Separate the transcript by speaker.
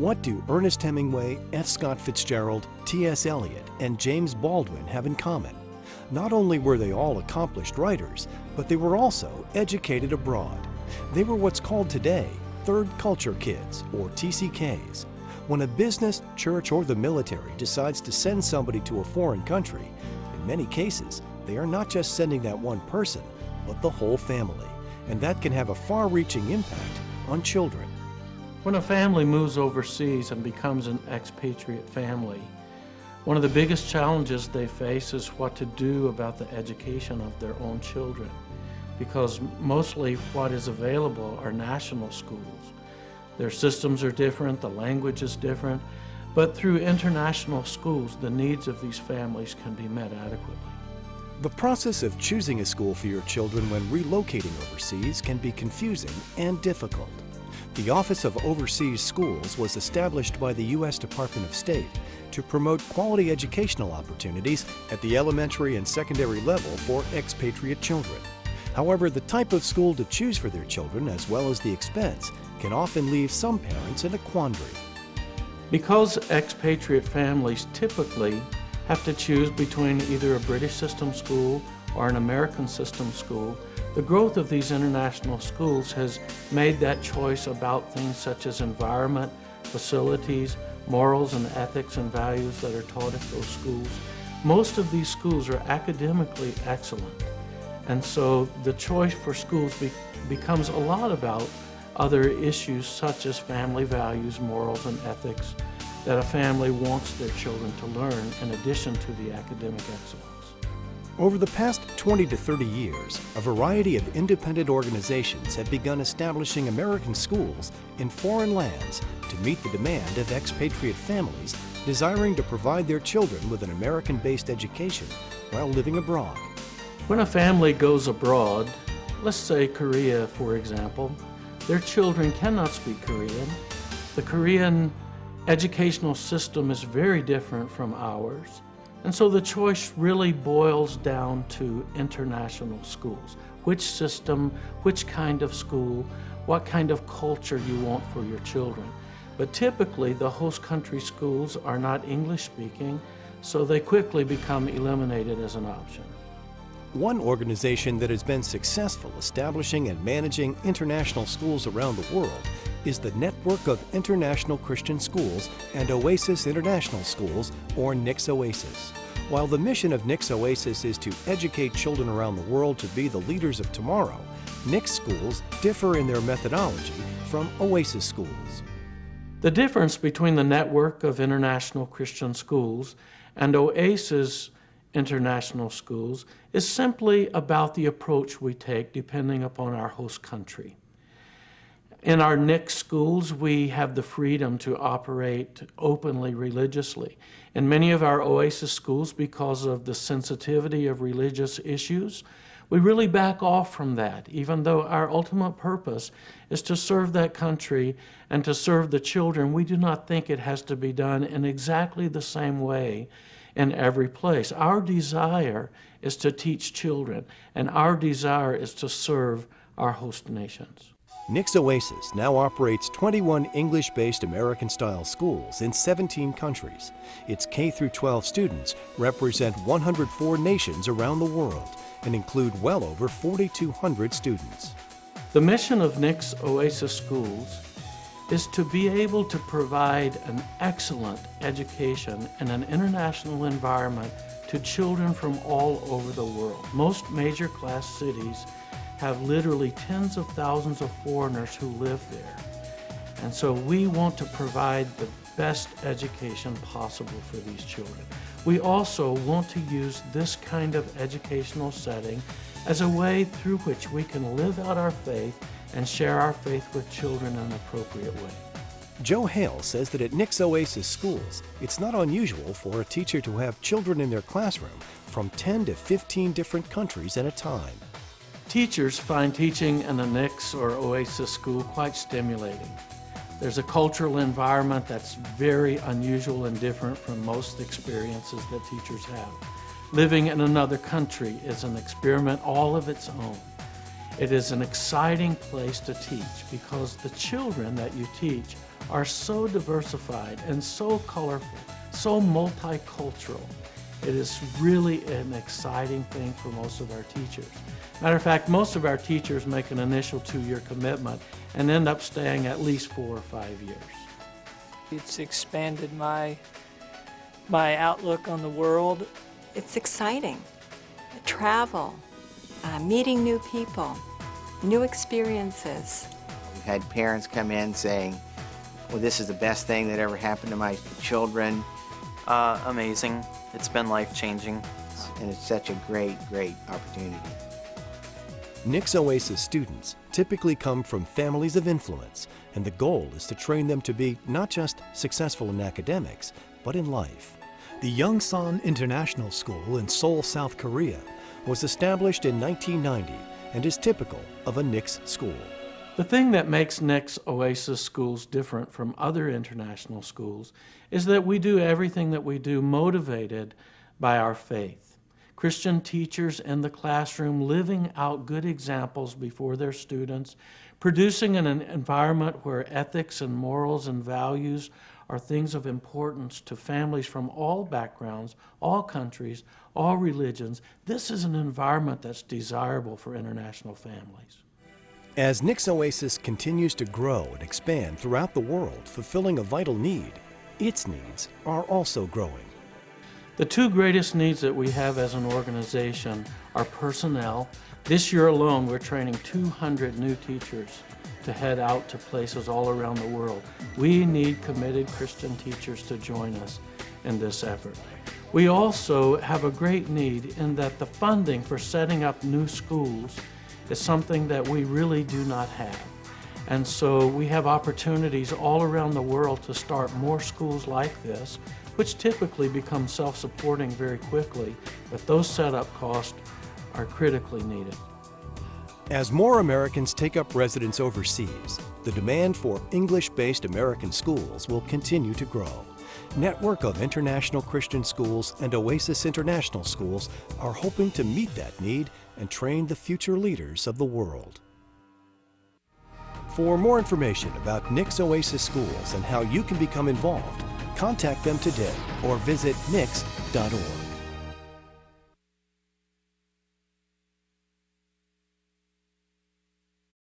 Speaker 1: What do Ernest Hemingway, F. Scott Fitzgerald, T.S. Eliot, and James Baldwin have in common? Not only were they all accomplished writers, but they were also educated abroad. They were what's called today third culture kids, or TCKs. When a business, church, or the military decides to send somebody to a foreign country, in many cases, they are not just sending that one person, but the whole family. And that can have a far-reaching impact on children.
Speaker 2: When a family moves overseas and becomes an expatriate family, one of the biggest challenges they face is what to do about the education of their own children, because mostly what is available are national schools. Their systems are different, the language is different, but through international schools, the needs of these families can be met adequately.
Speaker 1: The process of choosing a school for your children when relocating overseas can be confusing and difficult. The Office of Overseas Schools was established by the U.S. Department of State to promote quality educational opportunities at the elementary and secondary level for expatriate children. However, the type of school to choose for their children, as well as the expense, can often leave some parents in a quandary.
Speaker 2: Because expatriate families typically have to choose between either a British system school or an American system school, the growth of these international schools has made that choice about things such as environment, facilities, morals and ethics and values that are taught at those schools. Most of these schools are academically excellent, and so the choice for schools becomes a lot about other issues such as family values, morals and ethics that a family wants their children to learn in addition to the academic excellence.
Speaker 1: Over the past 20 to 30 years, a variety of independent organizations have begun establishing American schools in foreign lands to meet the demand of expatriate families desiring to provide their children with an American-based education while living abroad.
Speaker 2: When a family goes abroad, let's say Korea for example, their children cannot speak Korean. The Korean educational system is very different from ours. And so the choice really boils down to international schools. Which system, which kind of school, what kind of culture you want for your children. But typically the host country schools are not English speaking, so they quickly become eliminated as an option.
Speaker 1: One organization that has been successful establishing and managing international schools around the world is the Network of International Christian Schools and Oasis International Schools, or NICS Oasis. While the mission of NICS Oasis is to educate children around the world to be the leaders of tomorrow, NICS schools differ in their methodology from Oasis schools.
Speaker 2: The difference between the Network of International Christian Schools and Oasis International Schools is simply about the approach we take depending upon our host country. In our NICS schools, we have the freedom to operate openly religiously. In many of our Oasis schools, because of the sensitivity of religious issues, we really back off from that, even though our ultimate purpose is to serve that country and to serve the children. We do not think it has to be done in exactly the same way in every place. Our desire is to teach children, and our desire is to serve our host nations.
Speaker 1: NICS Oasis now operates 21 English-based American-style schools in 17 countries. Its K-12 students represent 104 nations around the world and include well over 4,200 students.
Speaker 2: The mission of NICS Oasis schools is to be able to provide an excellent education in an international environment to children from all over the world. Most major class cities have literally tens of thousands of foreigners who live there. And so we want to provide the best education possible for these children. We also want to use this kind of educational setting as a way through which we can live out our faith and share our faith with children in an appropriate way.
Speaker 1: Joe Hale says that at NICS Oasis schools, it's not unusual for a teacher to have children in their classroom from 10 to 15 different countries at a time.
Speaker 2: Teachers find teaching in a NICS or Oasis school quite stimulating. There's a cultural environment that's very unusual and different from most experiences that teachers have. Living in another country is an experiment all of its own. It is an exciting place to teach because the children that you teach are so diversified and so colorful, so multicultural. It is really an exciting thing for most of our teachers. Matter of fact, most of our teachers make an initial 2-year commitment and end up staying at least 4 or 5 years.
Speaker 3: It's expanded my outlook on the world.
Speaker 4: It's exciting. Travel, meeting new people, new experiences.
Speaker 5: We've had parents come in saying, well, this is the best thing that ever happened to my children.
Speaker 6: Amazing. It's been life-changing.
Speaker 5: And it's such a great, great opportunity.
Speaker 1: NICS Oasis students typically come from families of influence, and the goal is to train them to be not just successful in academics, but in life. The Yongsan International School in Seoul, South Korea, was established in 1990 and is typical of a NICS school.
Speaker 2: The thing that makes NICS Oasis schools different from other international schools is that we do everything that we do motivated by our faith. Christian teachers in the classroom living out good examples before their students, producing an environment where ethics and morals and values are things of importance to families from all backgrounds, all countries, all religions. This is an environment that's desirable for international families.
Speaker 1: As NICS Oasis continues to grow and expand throughout the world, fulfilling a vital need, its needs are also growing.
Speaker 2: The two greatest needs that we have as an organization are personnel. This year alone, we're training 200 new teachers to head out to places all around the world. We need committed Christian teachers to join us in this effort. We also have a great need in that the funding for setting up new schools is something that we really do not have. And so we have opportunities all around the world to start more schools like this, which typically become self-supporting very quickly, but those setup costs are critically needed.
Speaker 1: As more Americans take up residence overseas, the demand for English-based American schools will continue to grow. Network of International Christian Schools and Oasis International Schools are hoping to meet that need and train the future leaders of the world. For more information about NICS Oasis Schools and how you can become involved, contact them today or visit nics.org.